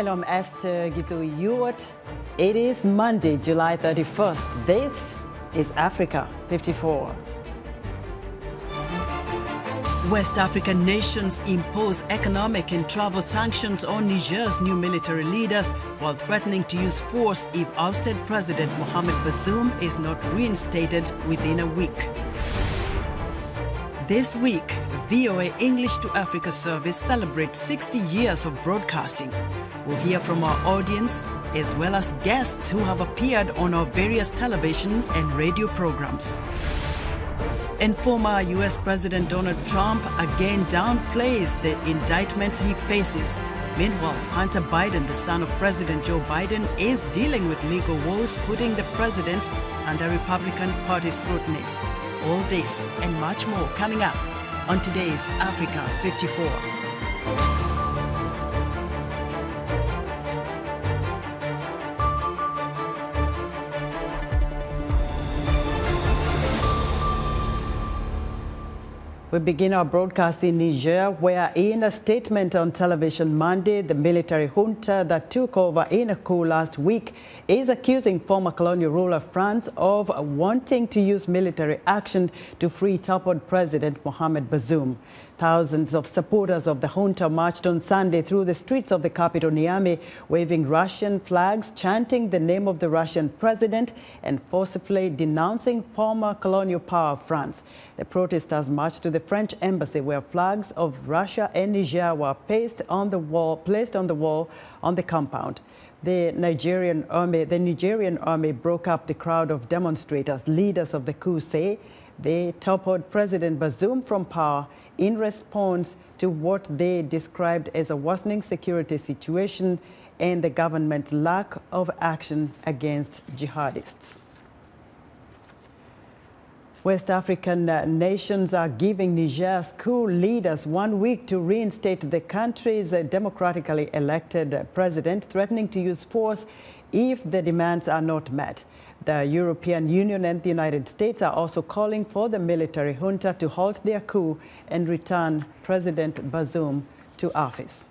Hello, I'm Esther Gitu. It is Monday, July 31st. This is Africa 54. West African nations impose economic and travel sanctions on Niger's new military leaders while threatening to use force if ousted President Mohammed Bazoum is not reinstated within a week. This week, VOA English to Africa service celebrates 60 years of broadcasting. We'll hear from our audience as well as guests who have appeared on our various television and radio programs. And former US President Donald Trump again downplays the indictments he faces. Meanwhile, Hunter Biden, the son of President Joe Biden, is dealing with legal woes, putting the president under Republican Party scrutiny. All this and much more coming up on today's Africa 54. We begin our broadcast in Niger, where in a statement on television Monday, the military junta that took over in a coup last week is accusing former colonial ruler France of wanting to use military action to free toppled President Mohammed Bazoum. Thousands of supporters of the junta marched on Sunday through the streets of the capital, Niamey, waving Russian flags, chanting the name of the Russian president, and forcefully denouncing former colonial power France. The protesters marched to the French embassy, where flags of Russia and Niger were placed on the wall on the compound. The Nigerian army broke up the crowd of demonstrators. Leaders of the coup say they toppled President Bazoum from power in response to what they described as a worsening security situation and the government's lack of action against jihadists. West African nations are giving Niger's coup leaders 1 week to reinstate the country's democratically elected president, threatening to use force if the demands are not met. The European Union and the United States are also calling for the military junta to halt their coup and return President Bazoum to office.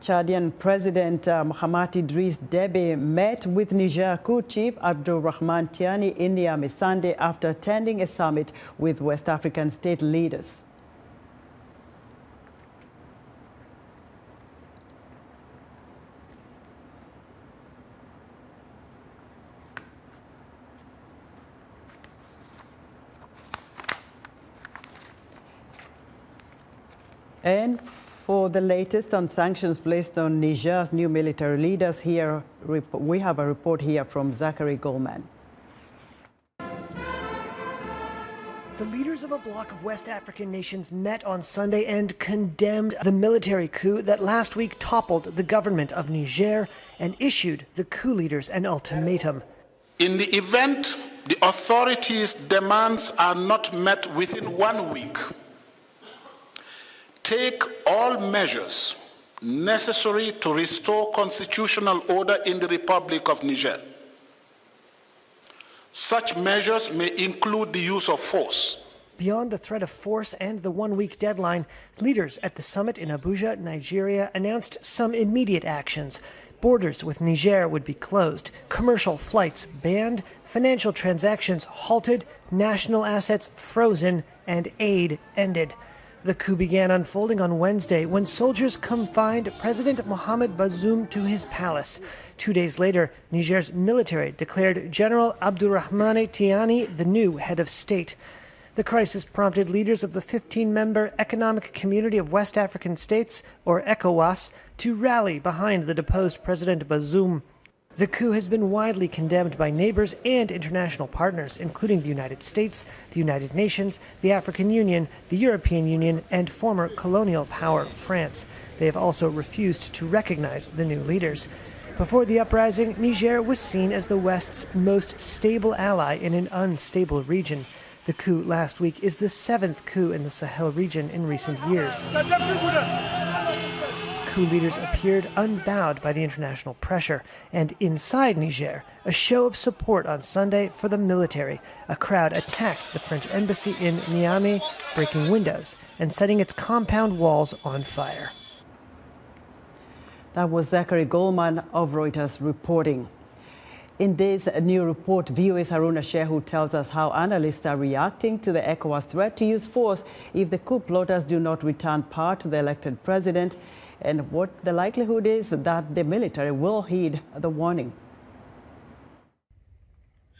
Chadian President Mohamed Idriss Déby met with Niger coup chief Abdulrahman Tiani in Niamey Sunday after attending a summit with West African state leaders. And for the latest on sanctions placed on Niger's new military leaders, here we have a report here from Zachary Goldman. The leaders of a bloc of West African nations met on Sunday and condemned the military coup that last week toppled the government of Niger and issued the coup leaders an ultimatum. In the event the authorities' demands are not met within 1 week, take all measures necessary to restore constitutional order in the Republic of Niger. Such measures may include the use of force. Beyond the threat of force and the 1 week deadline, leaders at the summit in Abuja, Nigeria, announced some immediate actions. Borders with Niger would be closed, commercial flights banned, financial transactions halted, national assets frozen, and aid ended. The coup began unfolding on Wednesday when soldiers confined President Mohammed Bazoum to his palace. 2 days later, Niger's military declared General Abdulrahman Tiani the new head of state. The crisis prompted leaders of the 15-member Economic Community of West African States, or ECOWAS, to rally behind the deposed President Bazoum. The coup has been widely condemned by neighbors and international partners, including the United States, the United Nations, the African Union, the European Union, and former colonial power France. They have also refused to recognize the new leaders. Before the uprising, Niger was seen as the West's most stable ally in an unstable region. The coup last week is the 7th coup in the Sahel region in recent years. coup leaders appeared unbowed by the international pressure. And inside Niger, a show of support on Sunday for the military. A crowd attacked the French embassy in Niamey, breaking windows and setting its compound walls on fire. That was Zachary Goldman of Reuters reporting. In this new report, VOA's Haruna Shehu tells us how analysts are reacting to the ECOWAS threat to use force if the coup plotters do not return power to the elected president, and what the likelihood is that the military will heed the warning.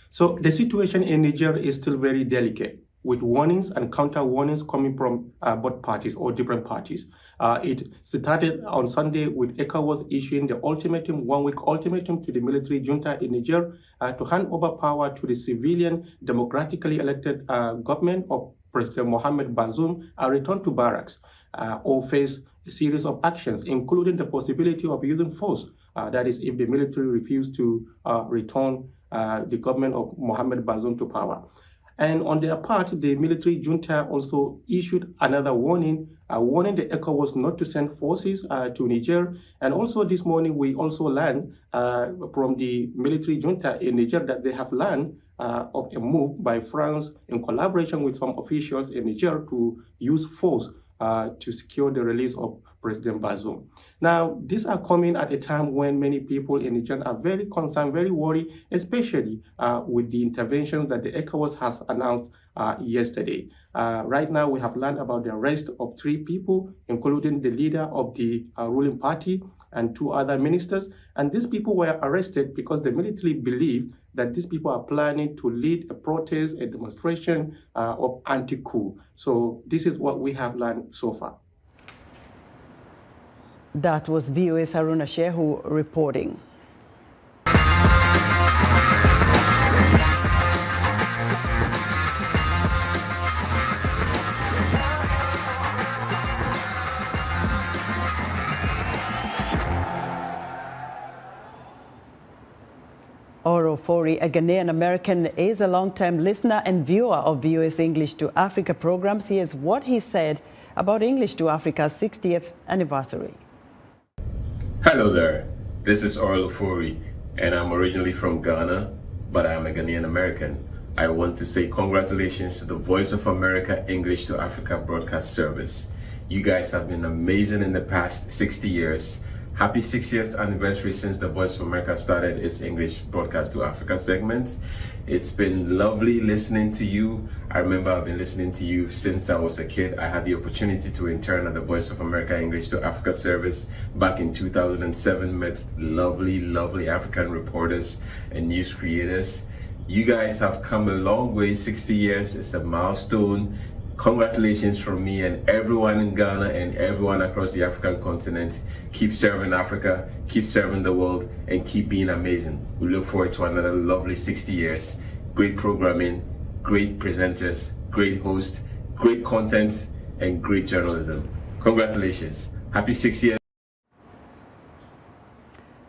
So the situation in Niger is still very delicate, with warnings and counter warnings coming from both parties or different parties. It started on Sunday with ECOWAS issuing the ultimatum, one-week ultimatum to the military junta in Niger to hand over power to the civilian, democratically elected government of President Mohammed Bazoum and return to barracks or face a series of actions, including the possibility of using force. That is, if the military refuse to return the government of Mohammed Bazoum to power. And on their part, the military junta also issued another warning, warning the ECOWAS not to send forces to Niger. And also this morning, we also learned from the military junta in Niger that they have learned of a move by France in collaboration with some officials in Niger to use force to secure the release of President Bazoum. Now, these are coming at a time when many people in Niger are very concerned, very worried, especially with the interventions that the ECOWAS has announced yesterday. Right now, we have learned about the arrest of 3 people, including the leader of the ruling party and 2 other ministers. And these people were arrested because the military believe that these people are planning to lead a protest, a demonstration of anti-coup. So this is what we have learned so far. That was VOA's Haruna Shehu reporting. Oro Fori, a Ghanaian American, is a long-time listener and viewer of VOA's English to Africa programs. Here's what he said about English to Africa's 60th anniversary. Hello there, this is Oro Fori, and I'm originally from Ghana, but I'm a Ghanaian American. I want to say congratulations to the Voice of America English to Africa broadcast service. You guys have been amazing in the past 60 years. Happy 60th anniversary since the Voice of America started its English Broadcast to Africa segment. It's been lovely listening to you. I remember I've been listening to you since I was a kid. I had the opportunity to intern at the Voice of America English to Africa service back in 2007, met lovely African reporters and news creators. You guys have come a long way. 60 years is a milestone. Congratulations from me and everyone in Ghana and everyone across the African continent. Keep serving Africa, keep serving the world, and keep being amazing. We look forward to another lovely 60 years. Great programming, great presenters, great hosts, great content, and great journalism. Congratulations. Happy 60 years.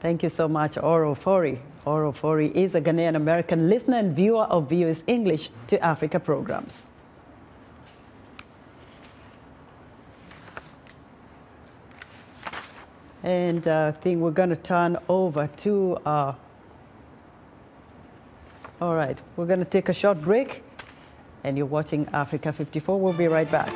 Thank you so much, Oro Fori. Oro Fori is a Ghanaian American listener and viewer of VOA's English to Africa programs. And I think we're going to turn over to, all right, we're going to take a short break, and you're watching Africa 54. We'll be right back.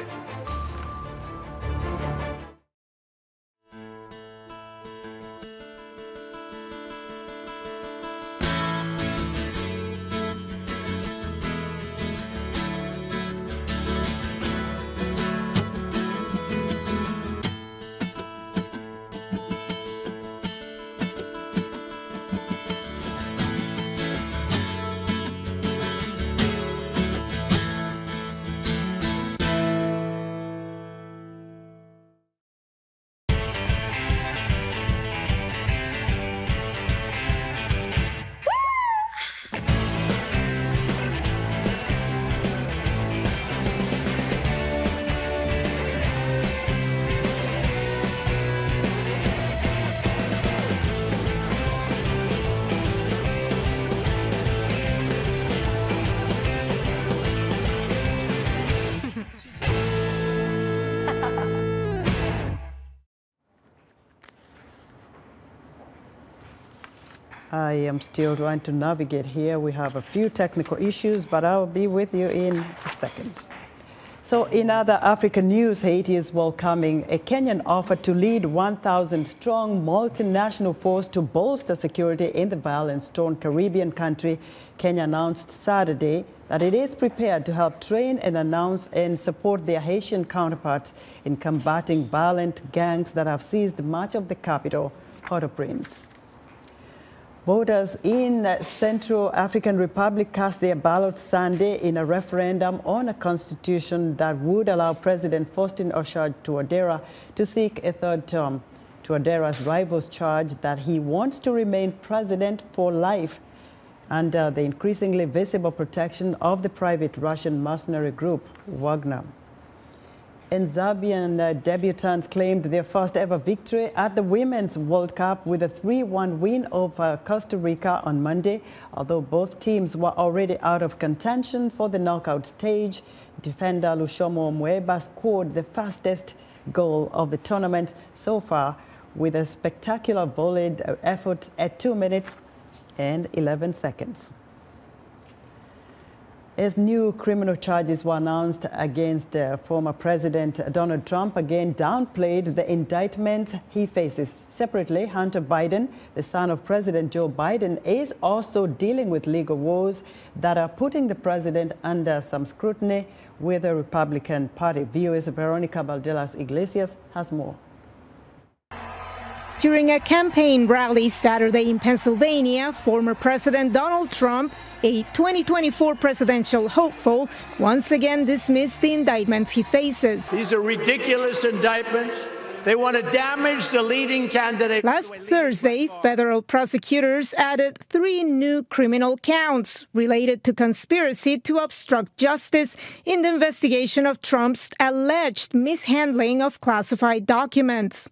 I am still trying to navigate here. We have a few technical issues, but I'll be with you in a second. So in other African news, Haiti is welcoming a Kenyan offer to lead 1,000-strong multinational force to bolster security in the violence-torn Caribbean country. Kenya announced Saturday that it is prepared to help train and announce and support their Haitian counterparts in combating violent gangs that have seized much of the capital, Port-au-Prince. Voters in Central African Republic cast their ballot Sunday in a referendum on a constitution that would allow President Faustin Archange Touadera to seek a third term. Touadera's rivals charge that he wants to remain president for life under the increasingly visible protection of the private Russian mercenary group, Wagner. And Zambian debutants claimed their first ever victory at the Women's World Cup with a 3-1 win over Costa Rica on Monday. Although both teams were already out of contention for the knockout stage, defender Lushomo Mweba scored the fastest goal of the tournament so far with a spectacular volleyed effort at 2 minutes and 11 seconds. As new criminal charges were announced against former President Donald Trump, again downplayed the indictment he faces. Separately, Hunter Biden, the son of President Joe Biden, is also dealing with legal woes that are putting the president under some scrutiny with the Republican Party. VOA's Veronica Valderas Iglesias has more. During a campaign rally Saturday in Pennsylvania, former President Donald Trump, a 2024 presidential hopeful, once again dismissed the indictments he faces. These are ridiculous indictments. They want to damage the leading candidate. Last Thursday, federal prosecutors added 3 new criminal counts related to conspiracy to obstruct justice in the investigation of Trump's alleged mishandling of classified documents.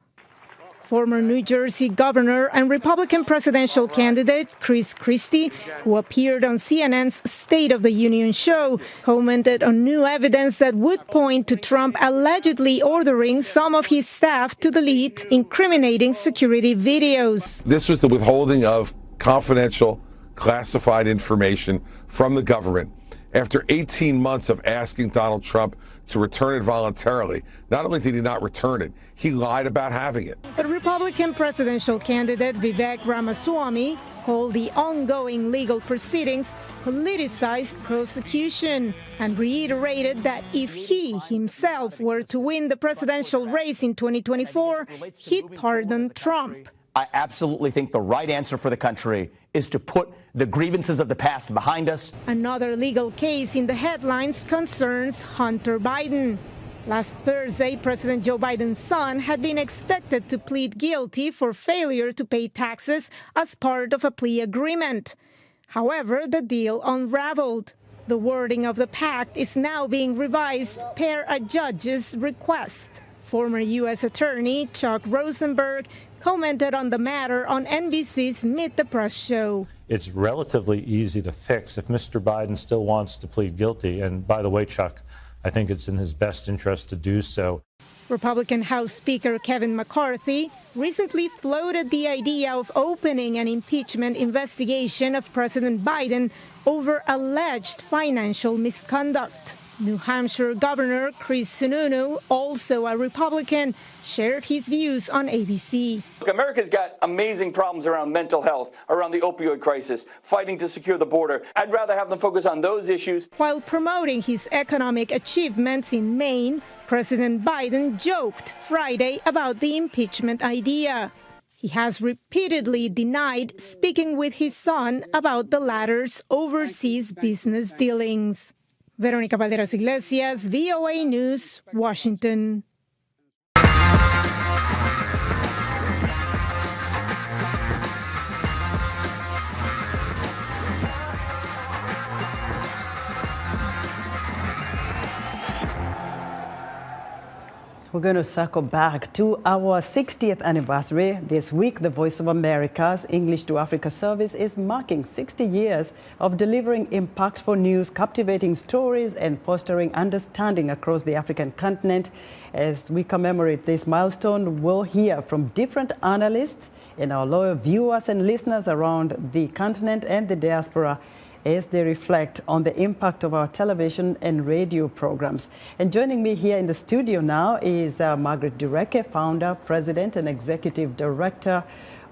Former New Jersey governor and Republican presidential candidate Chris Christie, who appeared on CNN's State of the Union show, commented on new evidence that would point to Trump allegedly ordering some of his staff to delete incriminating security videos. This was the withholding of confidential, classified information from the government after 18 months of asking Donald Trump to return it voluntarily. Not only did he not return it, he lied about having it. But Republican presidential candidate Vivek Ramaswamy called the ongoing legal proceedings politicized prosecution and reiterated that if he himself were to win the presidential race in 2024, he'd pardon Trump. I absolutely think the right answer for the country is to put the grievances of the past behind us. Another legal case in the headlines concerns Hunter Biden. Last Thursday, President Joe Biden's son had been expected to plead guilty for failure to pay taxes as part of a plea agreement. However, the deal unraveled. The wording of the pact is now being revised per a judge's request. Former U.S. Attorney Chuck Rosenberg commented on the matter on NBC's Meet the Press show. It's relatively easy to fix if Mr. Biden still wants to plead guilty. And by the way, Chuck, I think it's in his best interest to do so. Republican House Speaker Kevin McCarthy recently floated the idea of opening an impeachment investigation of President Biden over alleged financial misconduct. New Hampshire Governor Chris Sununu, also a Republican, shared his views on ABC. Look, America's got amazing problems around mental health, around the opioid crisis, fighting to secure the border. I'd rather have them focus on those issues. While promoting his economic achievements in Maine, President Biden joked Friday about the impeachment idea. He has repeatedly denied speaking with his son about the latter's overseas business dealings. Veronica Valderas Iglesias, VOA News, Washington. We're going to circle back to our 60th anniversary. This week, the Voice of America's English to Africa service is marking 60 years of delivering impactful news, captivating stories, and fostering understanding across the African continent. As we commemorate this milestone, we'll hear from different analysts and our loyal viewers and listeners around the continent and the diaspora as they reflect on the impact of our television and radio programs. And joining me here in the studio now is Margaret Dureke, founder, president, and executive director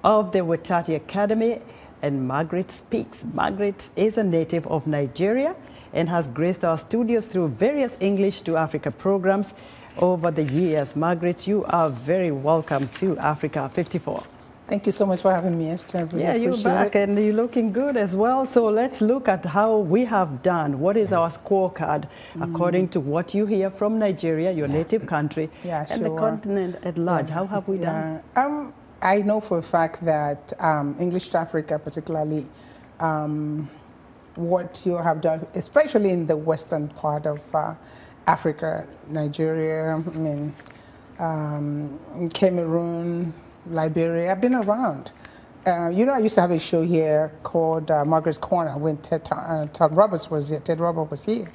of the Wetati Academy. And Margaret speaks. Margaret is a native of Nigeria and has graced our studios through various English to Africa programs over the years. Margaret, you are very welcome to Africa 54. Thank you so much for having me, Esther. Really yeah, you're back and you're looking good as well. So let's look at how we have done. What is our scorecard according to what you hear from Nigeria, your native country, and the continent at large? How have we done? I know for a fact that English to Africa, particularly, what you have done, especially in the western part of Africa, Nigeria, Cameroon, Liberia. I've been around. You know, I used to have a show here called Margaret's Corner when Ted Roberts was here. Ted Roberts was here.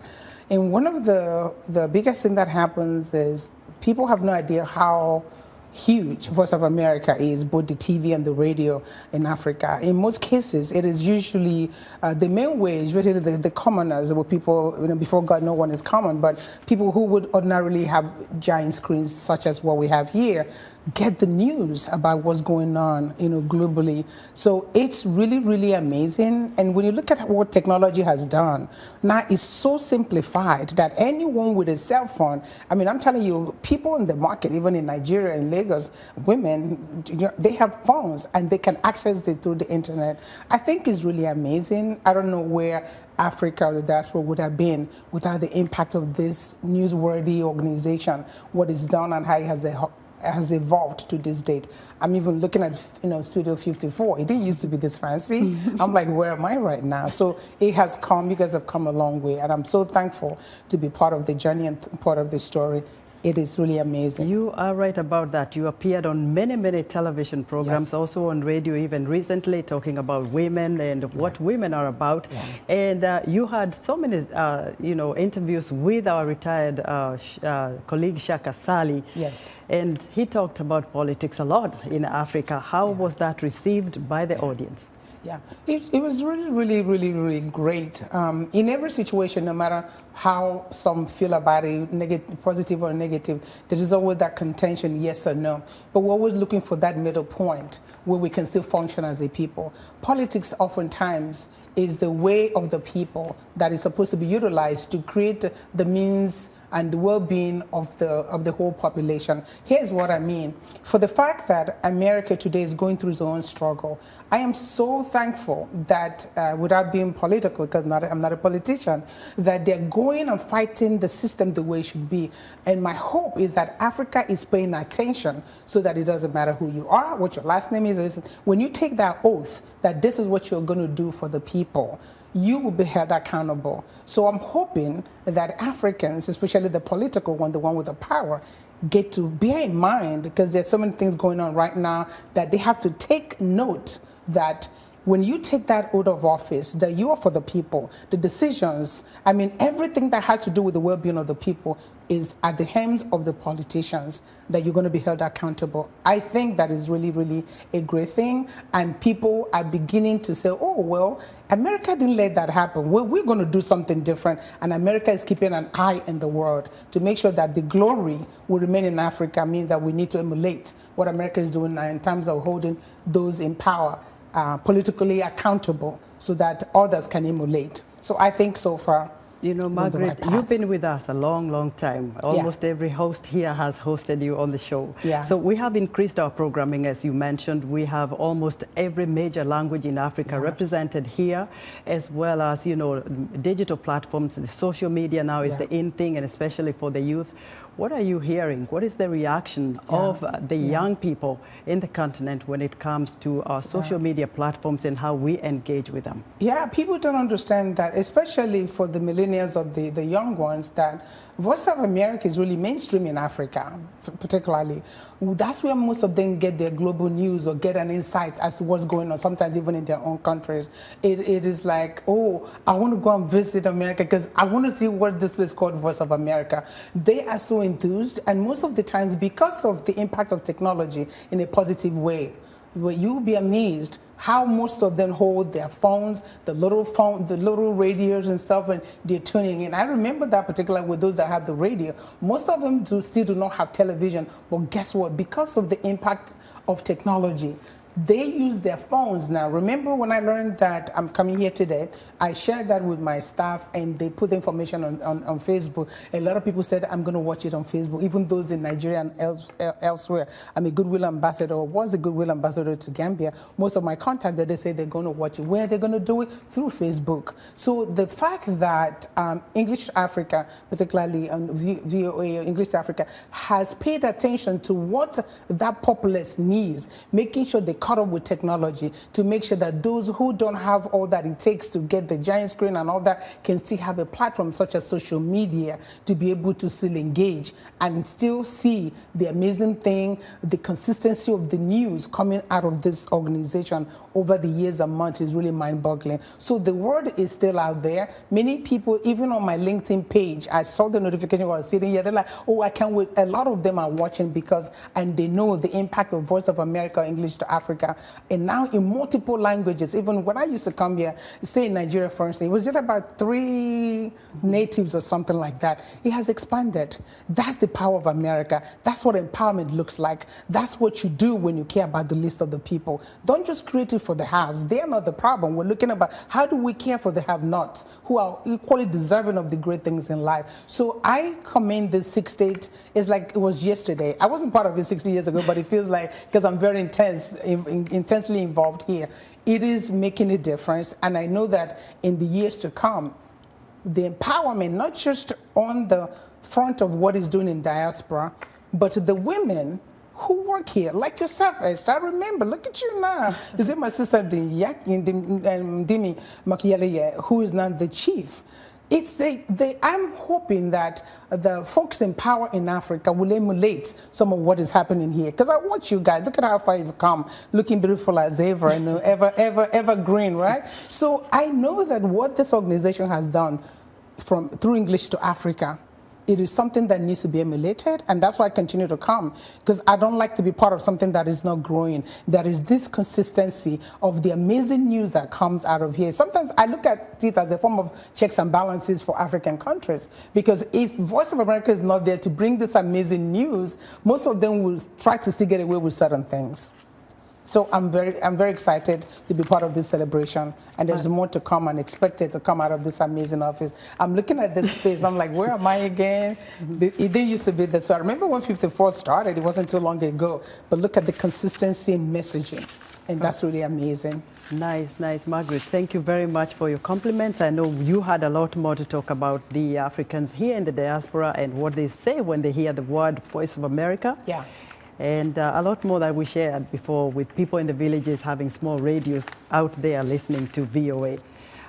And one of the biggest thing that happens is people have no idea how huge Voice of America is, both the TV and the radio in Africa. In most cases, it is usually the main way is really the commoners, where people, before God, no one is common, but people who would ordinarily have giant screens such as what we have here, get the news about what's going on, globally. So it's really, really amazing. And when you look at what technology has done, now it's so simplified that anyone with a cell phone, I'm telling you, people in the market, even in Nigeria and Lagos, women, they have phones and they can access it through the internet. I think it's really amazing. I don't know where Africa or the diaspora would have been without the impact of this newsworthy organization, what it's done and how it has evolved to this date. I'm even looking at Studio 54. It didn't used to be this fancy. I'm like, where am I right now? So it has come. You guys have come a long way, and I'm so thankful to be part of the journey and part of the story. It is really amazing. You are right about that. You appeared on many, many television programs, also on radio, even recently, talking about women and what women are about. And you had so many, interviews with our retired colleague Shaka Sali. Yes. And he talked about politics a lot in Africa. How was that received by the audience? Yeah, it was really, really, really, really great. In every situation, no matter how some feel about it, positive or negative, there is always that contention, yes or no. But we're always looking for that middle point where we can still function as a people. Politics oftentimes is the way of the people that is supposed to be utilized to create the means and the well-being of the whole population. Here's what I mean. For the fact that America today is going through its own struggle, I am so thankful that, without being political, because I'm not a politician, that they're going and fighting the system the way it should be. And my hope is that Africa is paying attention so that it doesn't matter who you are, what your last name is. When you take that oath that this is what you're going to do for the people, you will be held accountable. So I'm hoping that Africans, especially the political one, the one with the power, get to bear in mind, because there's so many things going on right now, that they have to take note that when you take that oath of office, that you are for the people, the decisions, everything that has to do with the well-being of the people is at the hands of the politicians, that you're going to be held accountable. I think that is really, really a great thing. And people are beginning to say, oh, well, America didn't let that happen. We're going to do something different. And America is keeping an eye in the world to make sure that the glory will remain in Africa. Means that we need to emulate what America is doing in terms of holding those in power politically accountable so that others can emulate. So I think so far, Margaret, you've been with us a long, long time. Almost every host here has hosted you on the show. So we have increased our programming, as you mentioned. We have almost every major language in Africa represented here, as well as, digital platforms. The social media now is the in thing, and especially for the youth. What are you hearing? What is the reaction of the young people in the continent when it comes to our social media platforms and how we engage with them? Yeah, people don't understand that, especially for the millennials or the young ones, that Voice of America is really mainstream in Africa, particularly. That's where most of them get their global news or get an insight as to what's going on, sometimes even in their own countries. It is like, oh, I want to go and visit America because I want to see what this place called Voice of America. They are so enthused, and most of the times because of the impact of technology in a positive way, where you'll be amazed how most of them hold their phones, the little radios and stuff, and they're tuning in. I remember that particularly with those that have the radio. Most of them still do not have television, but guess what? Because of the impact of technology, they use their phones now. Remember when I learned that I'm coming here today, I shared that with my staff and they put the information on Facebook. A lot of people said, I'm going to watch it on Facebook, even those in Nigeria and elsewhere. I'm a Goodwill ambassador, or was a Goodwill ambassador to Gambia. Most of my contacts, they say they're going to watch it. Where are they going to do it? Through Facebook. So the fact that English Africa, particularly on VOA, English Africa, has paid attention to what that populace needs, making sure they caught up with technology to make sure that those who don't have all that it takes to get the giant screen and all that can still have a platform such as social media to be able to still engage and still see the amazing thing, the consistency of the news coming out of this organization over the years and months is really mind-boggling. So the word is still out there. Many people, even on my LinkedIn page, I saw the notification while I was sitting here, they're like, oh, I can't wait. A lot of them are watching because, and they know the impact of Voice of America, English to Africa, and now in multiple languages. Even when I used to come here, stay in Nigeria, for instance, it was just about 3 natives or something like that. It has expanded. That's the power of America. That's what empowerment looks like. That's what you do when you care about the least of the people. Don't just create it for the haves. They're not the problem. We're looking about how do we care for the have-nots who are equally deserving of the great things in life. So I commend this 6 state. It's like it was yesterday. I wasn't part of it 60 years ago, but it feels like, because I'm very intensely involved here, it is making a difference. And I know that in the years to come, the empowerment, not just on the front of what is doing in diaspora, but the women who work here, like yourself, Esther. I remember, look at you now. Is it my sister Dimi Makiele, who is now the chief? I'm hoping that the folks in power in Africa will emulate some of what is happening here. Because I watch you guys. Look at how far you've come, looking beautiful as ever, and ever green, right? So I know that what this organization has done through English to Africa, it is something that needs to be emulated, and that's why I continue to come, because I don't like to be part of something that is not growing. There is this consistency of the amazing news that comes out of here. Sometimes I look at it as a form of checks and balances for African countries, because if Voice of America is not there to bring this amazing news, most of them will try to still get away with certain things. So I'm very excited to be part of this celebration, and there's more to come and expected to come out of this amazing office. I'm looking at this space, I'm like, where am I again? It didn't used to be this way. I remember when 54 started, it wasn't too long ago, but look at the consistency in messaging, and that's really amazing. Nice, nice. Margaret, thank you very much for your compliments. I know you had a lot more to talk about the Africans here in the diaspora and what they say when they hear the word Voice of America. Yeah. And a lot more that we shared before with people in the villages having small radios out there listening to VOA.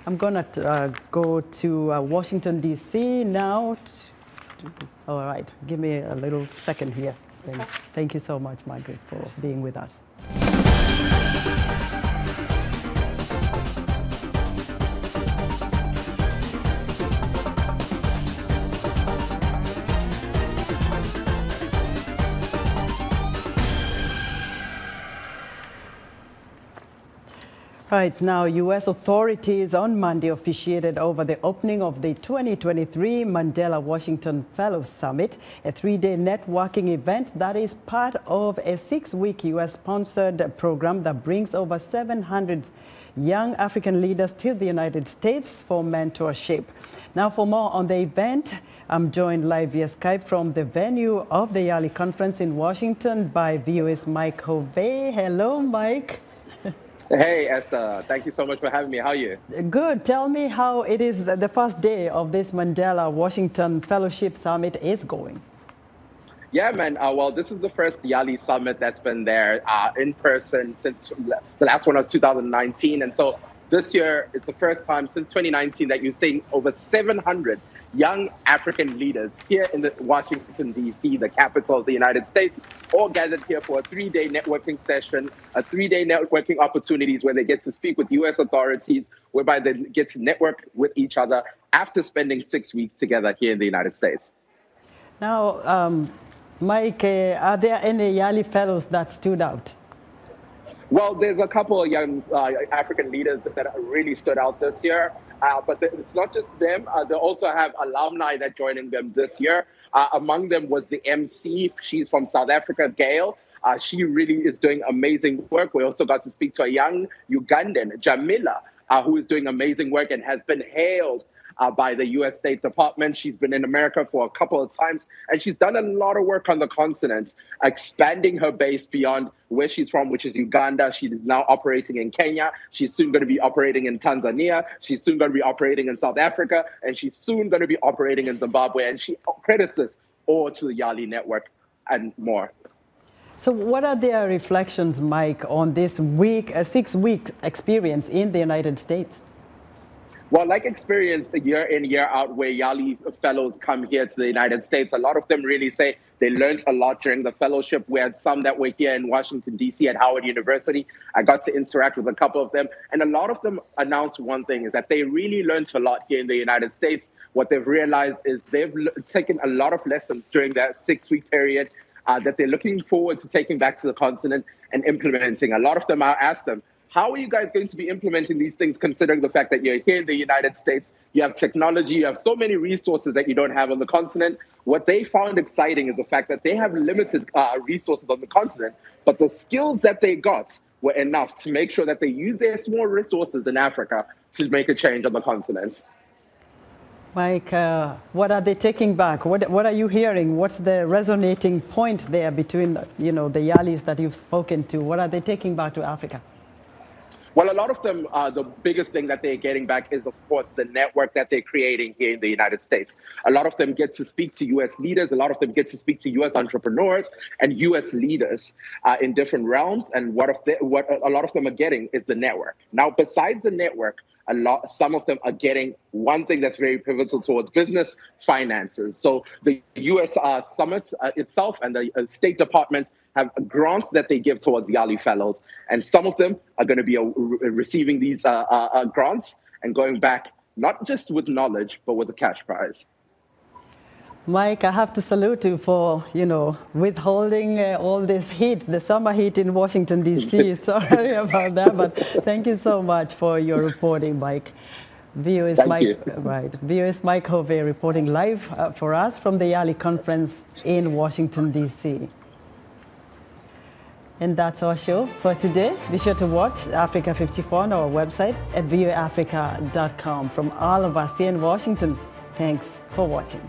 I'm going to go to Washington, D.C. now. All right, give me a little second here. Thank you so much, Margaret, for being with us. Right now, U.S. authorities on Monday officiated over the opening of the 2023 Mandela Washington Fellows Summit, a 3-day networking event that is part of a 6-week U.S.-sponsored program that brings over 700 young African leaders to the United States for mentorship. Now, for more on the event, I'm joined live via Skype from the venue of the yearly conference in Washington by VOA's Mike Hovey. Hello, Mike. Hey, Esther. Thank you so much for having me. How are you? Good. Tell me how it is the first day of this Mandela Washington Fellowship Summit is going. Yeah, man. Well, this is the first Yali summit that's been there in person since the last one was 2019. And so this year, it's the first time since 2019 that you're seeing over 700 young African leaders here in the Washington, D.C., the capital of the United States, all gathered here for a 3-day networking session, a 3-day networking opportunities where they get to speak with U.S. authorities, whereby they get to network with each other after spending 6 weeks together here in the United States. Now, Mike, are there any Yali fellows that stood out? Well, there's a couple of young African leaders that really stood out this year. But it's not just them. They also have alumni that joining them this year. Among them was the MC. She's from South Africa, Gail. She really is doing amazing work. We also got to speak to a young Ugandan, Jamila, who is doing amazing work and has been hailed by the U.S. State Department. She's been in America for a couple of times, and she's done a lot of work on the continent, expanding her base beyond where she's from, which is Uganda. She is now operating in Kenya. She's soon going to be operating in Tanzania. She's soon going to be operating in South Africa, and she's soon going to be operating in Zimbabwe. And she credits this all to the Yali network and more. So what are their reflections, Mike, on this 6-week experience in the United States? Well, like experienced year in, year out, where Yali fellows come here to the United States, a lot of them really say they learned a lot during the fellowship. We had some that were here in Washington, D.C. at Howard University. I got to interact with a couple of them. And a lot of them announced one thing, is that they really learned a lot here in the United States. What they've realized is they've taken a lot of lessons during that 6-week period that they're looking forward to taking back to the continent and implementing. A lot of them, I asked them, how are you guys going to be implementing these things, considering the fact that you're here in the United States, you have technology, you have so many resources that you don't have on the continent? What they found exciting is the fact that they have limited resources on the continent, but the skills that they got were enough to make sure that they use their small resources in Africa to make a change on the continent. Mike, what are they taking back? What are you hearing? What's the resonating point there between, the Yalis that you've spoken to? What are they taking back to Africa? Well, a lot of them, the biggest thing that they're getting back is, of course, the network that they're creating here in the United States. A lot of them get to speak to U.S. leaders. A lot of them get to speak to U.S. entrepreneurs and U.S. leaders in different realms. And what a lot of them are getting is the network. Now, besides the network, some of them are getting one thing that's very pivotal towards business, finances. So the U.S. Summit itself and the State Department have grants that they give towards Yali fellows. And some of them are going to be receiving these grants and going back, not just with knowledge, but with a cash prize. Mike, I have to salute you for, withholding all this heat, the summer heat in Washington, D.C. Sorry about that, but thank you so much for your reporting, Mike. VOA's Mike Hovey reporting live for us from the Yali conference in Washington, D.C. And that's our show for today. Be sure to watch Africa 54 on our website at voaafrica.com. From all of us here in Washington, thanks for watching.